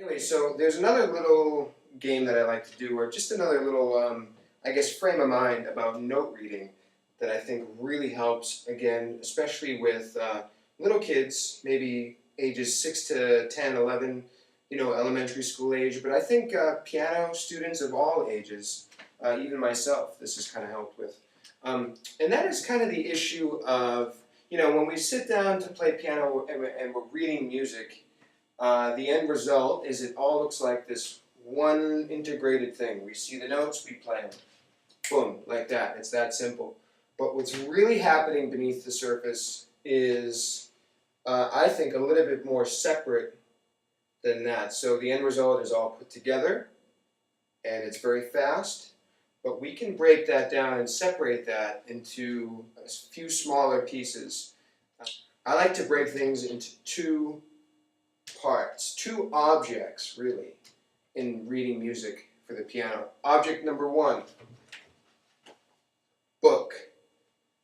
Anyway, so there's another little game that I like to do, or just another little, I guess, frame of mind about note reading that I think really helps, again, especially with little kids, maybe ages 6 to 10, 11, elementary school age. But I think piano students of all ages, even myself, this has kind of helped with. And that is kind of the issue of, when we sit down to play piano and we're reading music, the end result is it all looks like this one integrated thing. We see the notes, we play them. Boom, like that. It's that simple. But what's really happening beneath the surface is, I think, a little bit more separate than that. So the end result is all put together, and it's very fast. But we can break that down and separate that into a few smaller pieces. I like to break things into two parts, two objects, really, in reading music for the piano. Object number one, book.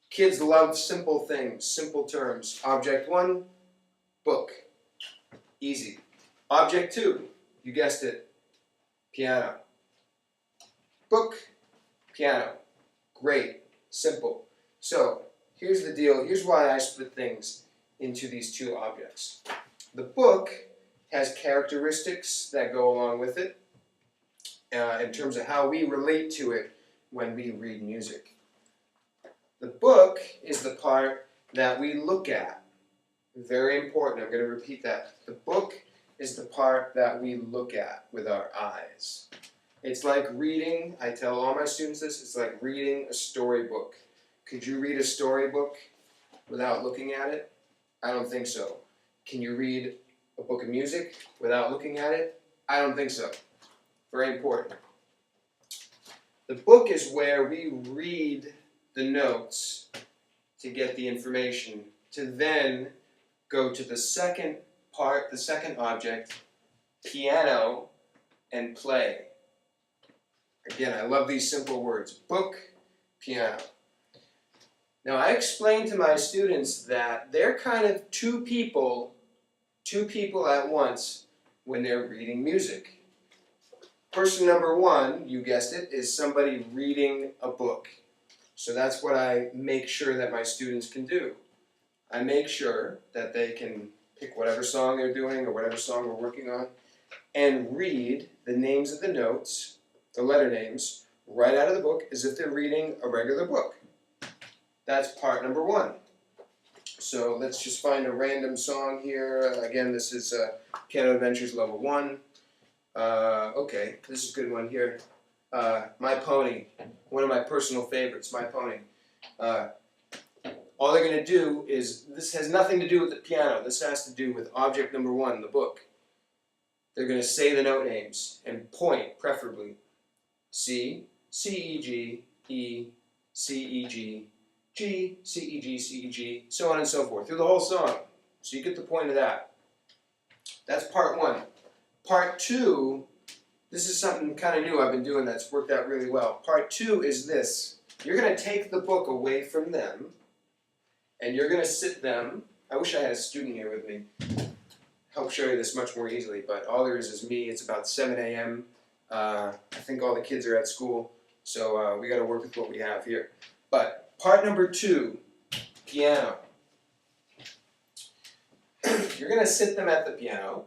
Kids love simple things, simple terms. Object one, book. Easy. Object two, you guessed it, piano. Book, piano. Great, simple. So, here's the deal. Here's why I split things into these two objects. The book has characteristics that go along with it in terms of how we relate to it when we read music. The book is the part that we look at. Very important. I'm going to repeat that. The book is the part that we look at with our eyes. It's like reading, I tell all my students this, it's like reading a storybook. Could you read a storybook without looking at it? I don't think so. Can you read a book of music without looking at it? I don't think so. Very important. The book is where we read the notes to get the information, to then go to the second part, the second object, piano, and play. Again, I love these simple words. Book, piano. Now, I explain to my students that they're kind of two people at once when they're reading music. Person number one, you guessed it, is somebody reading a book. So that's what I make sure that my students can do. I make sure that they can pick whatever song they're doing or whatever song we're working on and read the names of the notes, the letter names, right out of the book as if they're reading a regular book. That's part number one. So let's just find a random song here. Again, this is Piano Adventures Level 1. Okay, this is a good one here. My Pony, one of my personal favorites, My Pony. All they're going to do is, this has nothing to do with the piano. This has to do with object number one, the book. They're going to say the note names and point, preferably. C, C, E, G, E, C, E, G, G, C, E, G, C, E, G, so on and so forth, through the whole song. So you get the point of that. That's part one. Part two, this is something kind of new I've been doing that's worked out really well. Part two is this. You're going to take the book away from them, and you're going to sit them. I wish I had a student here with me. Help show you this much more easily, but all there is me. It's about 7 a.m. I think all the kids are at school, so we got to work with what we have here. But part number two, piano. You're going to sit them at the piano,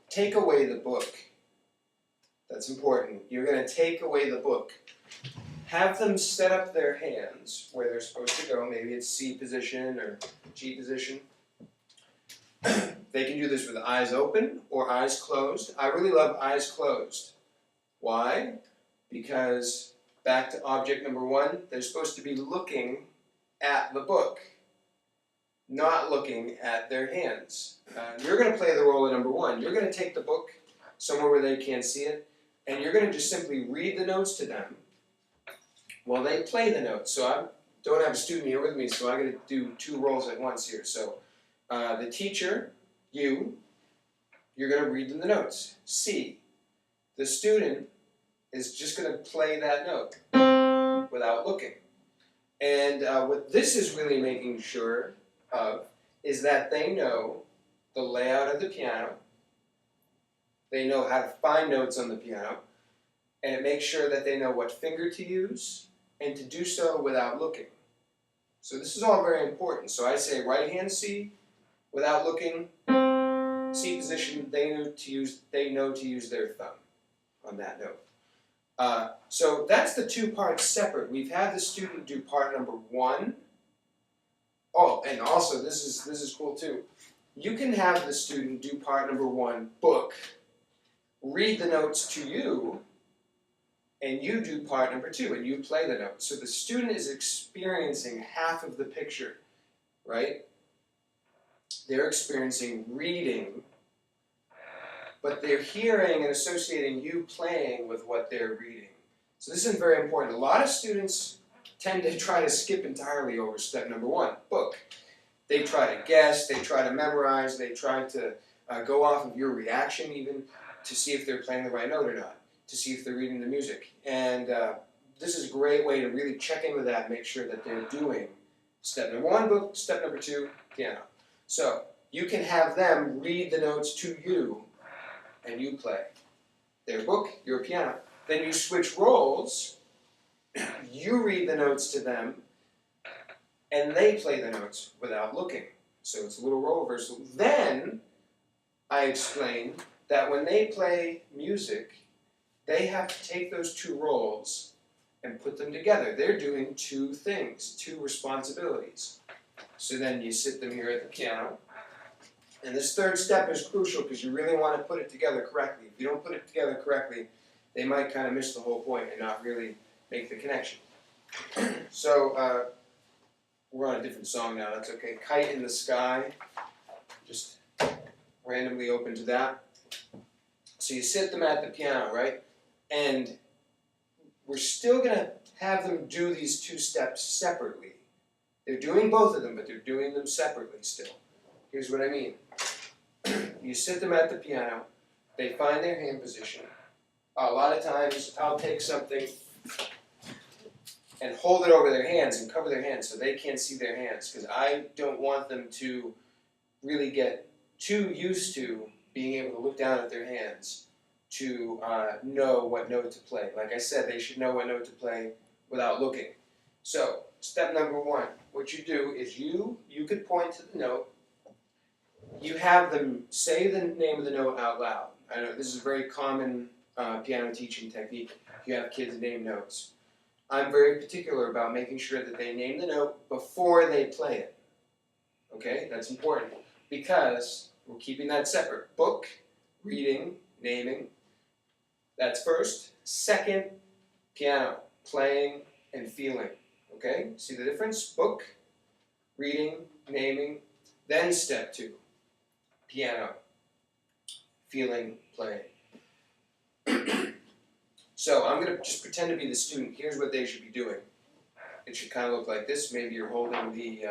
take away the book. That's important. You're going to take away the book. Have them set up their hands where they're supposed to go. Maybe it's C position or G position. They can do this with eyes open or eyes closed. I really love eyes closed. Why? Because, back to object number one, they're supposed to be looking at the book, not looking at their hands. You're going to play the role of number one. You're going to take the book somewhere where they can't see it, and you're going to just simply read the notes to them while they play the notes. So I don't have a student here with me, so I'm going to do two roles at once here. So the teacher, you're going to read them the notes. C. The student is just going to play that note without looking. And what this is really making sure of is that they know the layout of the piano, They know how to find notes on the piano, and it makes sure that they know what finger to use and to do so without looking. So this is all very important. So I say right hand C without looking, C position, they know to use their thumb on that note. So that's the two parts separate. We've had the student do part number 1. Oh, and also this is cool too. You can have the student do part number 1, book, read the notes to you, and you do part number 2, and you play the notes. So the student is experiencing half of the picture, right? They're experiencing reading, but they're hearing and associating you playing with what they're reading. So this is very important. A lot of students tend to try to skip entirely over step number 1, book. They try to guess, they try to memorize, they try to go off of your reaction even to see if they're playing the right note or not, to see if they're reading the music. And this is a great way to really check in with that and make sure that they're doing step number 1, book, step number 2, piano. So you can have them read the notes to you and you play. Their book, your piano. Then you switch roles, you read the notes to them, and they play the notes without looking. So it's a little role reversal. Then I explain that when they play music, they have to take those 2 roles and put them together. They're doing 2 things, 2 responsibilities. So then you sit them here at the piano. And this 3rd step is crucial because you really want to put it together correctly. If you don't put it together correctly, they might kind of miss the whole point and not really make the connection. So we're on a different song now, that's okay. Kite in the Sky, just randomly open to that. So you sit them at the piano, right? And we're still going to have them do these 2 steps separately. They're doing both of them, but they're doing them separately still. Here's what I mean. You sit them at the piano, they find their hand position. A lot of times I'll take something and hold it over their hands and cover their hands so they can't see their hands, because I don't want them to really get too used to being able to look down at their hands to know what note to play. Like I said, they should know what note to play without looking. So step number 1, what you do is you could point to the note. You have them say the name of the note out loud. I know this is a very common piano teaching technique. You have kids name notes. I'm very particular about making sure that they name the note before they play it. Okay, that's important because we're keeping that separate. Book, reading, naming. That's first. Second, piano, playing and feeling. Okay, see the difference? Book, reading, naming. Then step 2. Piano, feeling, playing. So I'm going to just pretend to be the student. Here's what they should be doing. It should kind of look like this. Maybe you're holding the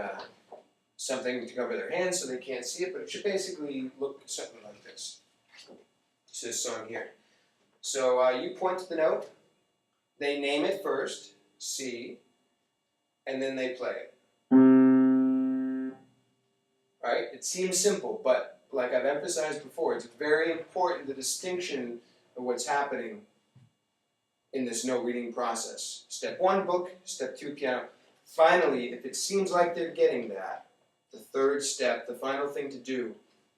something to cover their hands so they can't see it, but it should basically look something like this. It's this song here. So you point to the note. They name it first, C, and then they play it. All right? It seems simple, but like I've emphasized before, it's very important, the distinction of what's happening in this note reading process. Step 1, book. Step 2, piano. Finally, if it seems like they're getting that, the 3rd step, the final thing to do,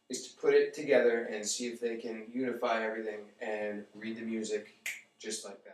is to put it together and see if they can unify everything and read the music just like that.